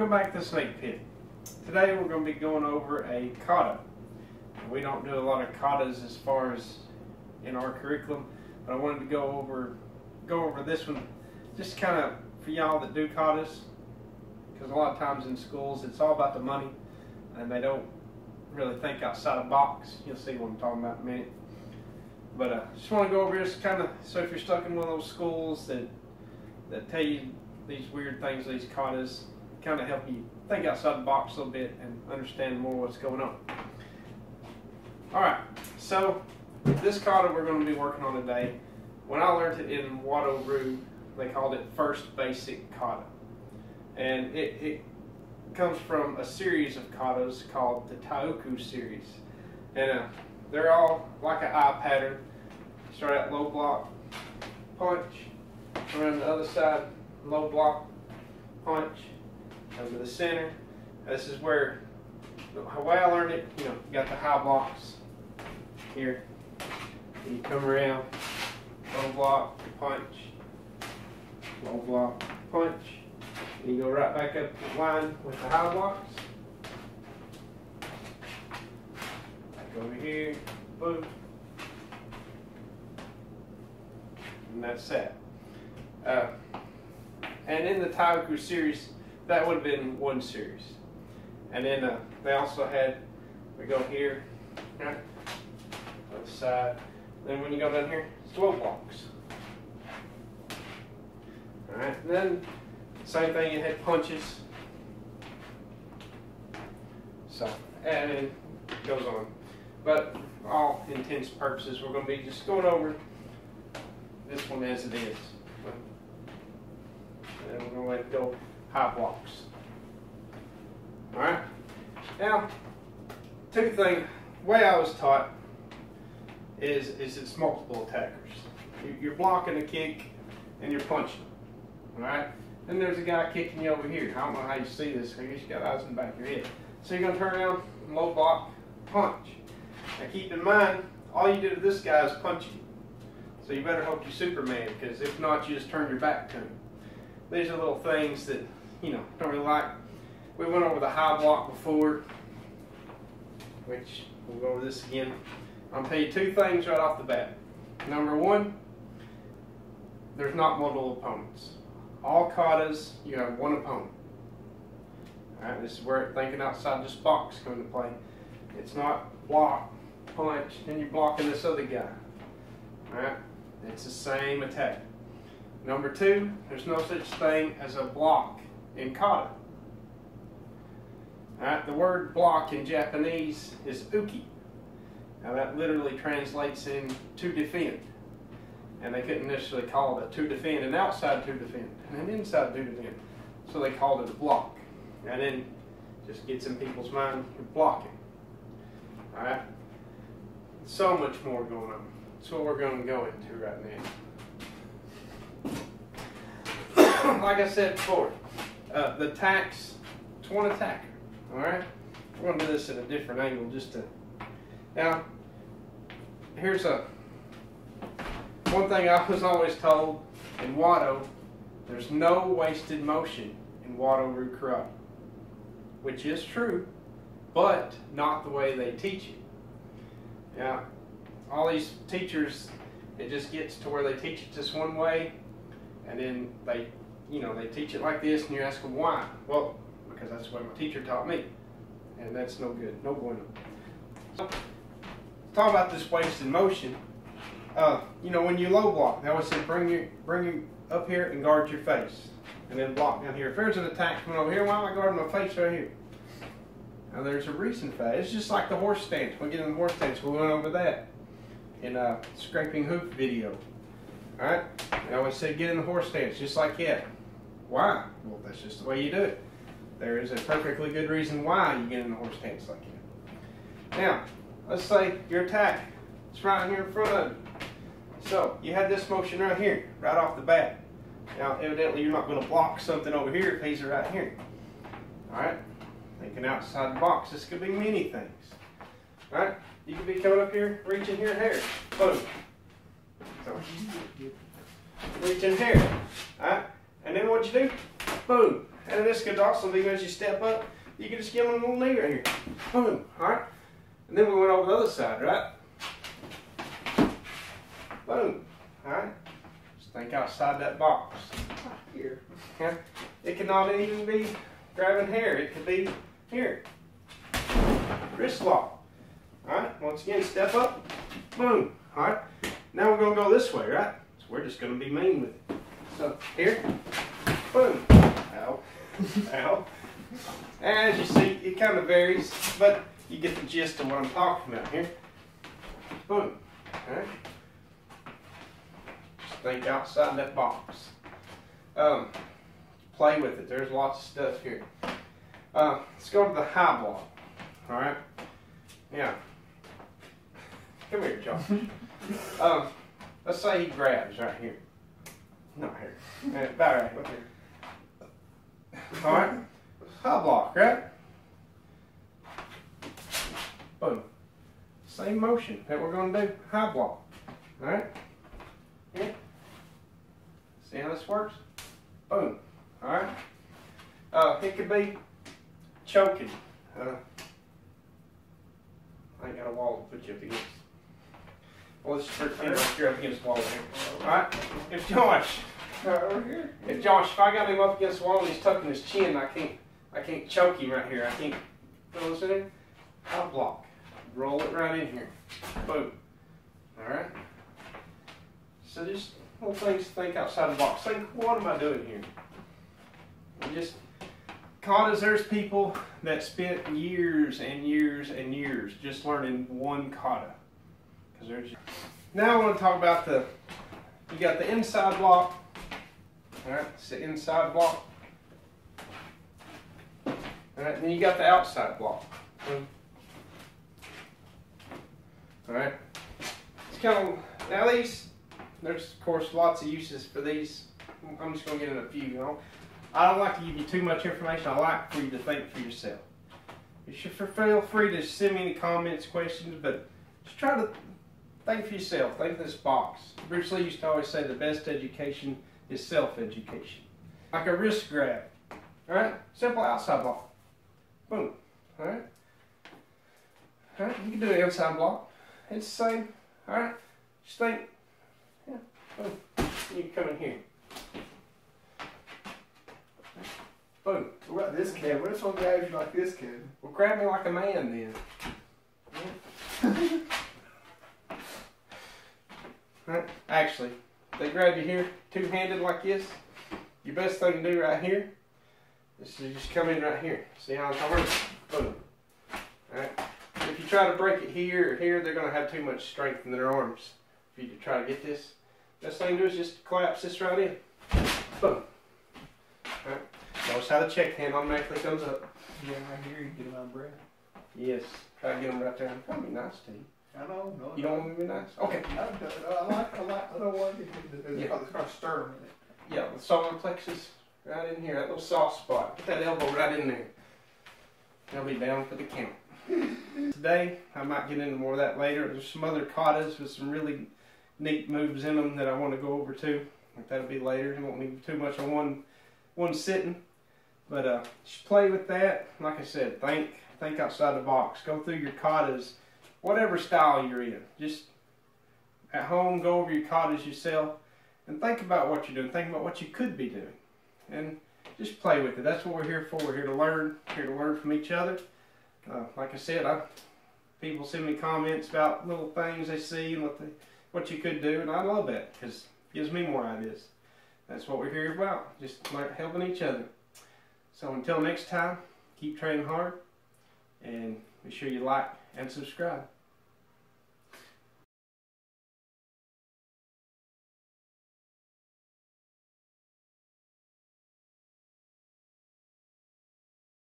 Welcome back to the Snake Pit. Today we're going to be going over a kata. We don't do a lot of katas as far as in our curriculum, but I wanted to go over this one just kind of for y'all that do katas, because a lot of times in schools it's all about the money and they don't really think outside the box. You'll see what I'm talking about in a minute. But just want to go over this kind of, so if you're stuck in one of those schools that tell you these weird things, these katas, kind of help you think outside the box a little bit and understand more what's going on. Alright, so this kata we're going to be working on today, when I learned it in Wado-ryu, they called it first basic kata. And it comes from a series of katas called the Taikyoku series. And they're all like an eye pattern. Start out low block, punch, around the other side, low block, punch, over to the center. This is where, the way I learned it, you got the high blocks here. You come around, low block, punch, low block, punch. And you go right back up the line with the high blocks. Back over here, boom. And that's that. And in the Taikyoku series, that would have been one series. And then they also had, we go here, right, other side. Then when you go down here, it's 12 blocks. Alright, and then same thing, you had punches. So, and it goes on. But for all intents and purposes, we're going to be just going over this one as it is. And we're going to let it go high blocks. Alright? Now, two things. The way I was taught is it's multiple attackers. You're blocking a kick and you're punching. Alright? Then there's a guy kicking you over here. I don't know how you see this. I guess you got eyes in the back of your head. So you're going to turn around, low block, punch. Now keep in mind, all you do to this guy is punch him. So you better hope you're Superman, because if not, you just turn your back to him. These are little things that, don't really like. We went over the high block before, which we'll go over this again. I'm going to tell you two things right off the bat. Number one, there's not multiple opponents. All katas, you have one opponent. Alright, this is where thinking outside this box comes into play. It's not block, punch, then you're blocking this other guy. Alright, it's the same attack. Number two, there's no such thing as a block in kata. Alright, the word block in Japanese is uki. Now that literally translates in to defend. And they couldn't necessarily call it a to defend, an outside to defend, and an inside to defend. So they called it a block. And then just gets in people's mind, you're blocking. Alright? So much more going on. That's what we're going to go into right now. Like I said before, the attacks, it's one attacker. Alright? We're going to do this at a different angle just to... Now, here's one thing I was always told in Wado, there's no wasted motion in Wado-ryu karate. Which is true, but not the way they teach it. Now, all these teachers, it just gets to where they teach it this one way, and then they teach it like this, and you ask them why. Well, because that's what my teacher taught me, and that's no good, no bueno. So, talk about this wasted motion. When you low block, they always say bring you up here and guard your face, and then block down here. If there's an attack coming over here, why am I guarding my face right here? Now there's a reason for that. It's just like the horse stance. We get in the horse stance. We went over that in a scraping hoof video. All right. I always say get in the horse stance, just like that. Why? Well, that's just the way you do it. There is a perfectly good reason why you get in the horse stance like that. Now, let's say your attack is right here in front of you. So you had this motion right here, right off the bat. Now, evidently, you're not going to block something over here if he's right here. All right. Thinking outside the box, this could be many things. Alright, you could be coming up here, reaching here, hair. Boom. So, reaching here. Alright, and then what you do? Boom. And this could also be as you step up, you can just give them a little knee right here. Boom. Alright? And then we went over the other side, right? Boom. Alright? Just think outside that box. Here. Yeah. It can not even be grabbing hair. It could be here. Wrist lock. Alright? Once again, step up. Boom. Alright? Now we're going to go this way, right? So we're just going to be mean with it. So, here. Boom. Ow. Ow. As you see, it kind of varies, but you get the gist of what I'm talking about here. Boom. Alright? Just think outside that box. Play with it. There's lots of stuff here. Let's go to the high block. Alright? Yeah. Come here, Josh. Let's say he grabs right here. Not here. About right here. Alright? High block, right? Boom. Same motion that we're going to do. High block. Alright? Yeah. See how this works? Boom. Alright? It could be choking. I ain't got a wall to put you up against. Well, let's pretend like you're up against the wall here. Alright? If Josh, if I got him up against the wall and he's tucking his chin, I can't choke him right here. I can't, you know what I'm saying? I'll block. Roll it right in here. Boom. Alright? So just little things to think outside the box. Think, what am I doing here? And just, katas, there's people that spent years and years and years just learning one kata. Now I want to talk about you got the inside block. Alright, it's the inside block. Alright, then you got the outside block. Alright. It's kind of, now these, there's of course lots of uses for these. I'm just going to get in a few, you know. I don't like to give you too much information. I like for you to think for yourself. You should feel free to send me any comments, questions, but just try to think for yourself. Think of this box. Bruce Lee used to always say the best education is self-education. Like a wrist grab. Alright? Simple outside block. Boom. Alright? Alright? You can do an inside block. It's the same. Alright? Just think. Yeah. Boom. You can come in here. Boom. What about this kid? What if someone grabs you like this kid? Well, grab me like a man then. Yeah. Right? Actually, if they grab you here, two-handed like this, your best thing to do right here is to just come in right here. See how it's working? Boom. Alright? If you try to break it here or here, they're going to have too much strength in their arms for you to try to get this. Best thing to do is just collapse this right in. Boom. Alright? Notice how the check hand automatically comes up. Yeah, right here, you get them out of breath. Yes. Try to get them right there. That'll be nice to you. I know. No, you don't want me to be nice? Okay. I don't want to get it's kind of sternum in it. Yeah, the solar plexus right in here, that little soft spot. Put that elbow right in there. They'll be down for the count. Today, I might get into more of that later. There's some other katas with some really neat moves in them that I want to go over too. That'll be later. I won't need too much on one sitting. But just play with that. Like I said, think outside the box. Go through your katas, whatever style you're in. Just at home, go over your katas yourself and think about what you're doing. Think about what you could be doing. And just play with it. That's what we're here for. We're here to learn from each other. Like I said, people send me comments about little things they see and what you could do, and I love that because it gives me more ideas. That's what we're here about, just helping each other. So until next time, keep training hard, and be sure you like and subscribe.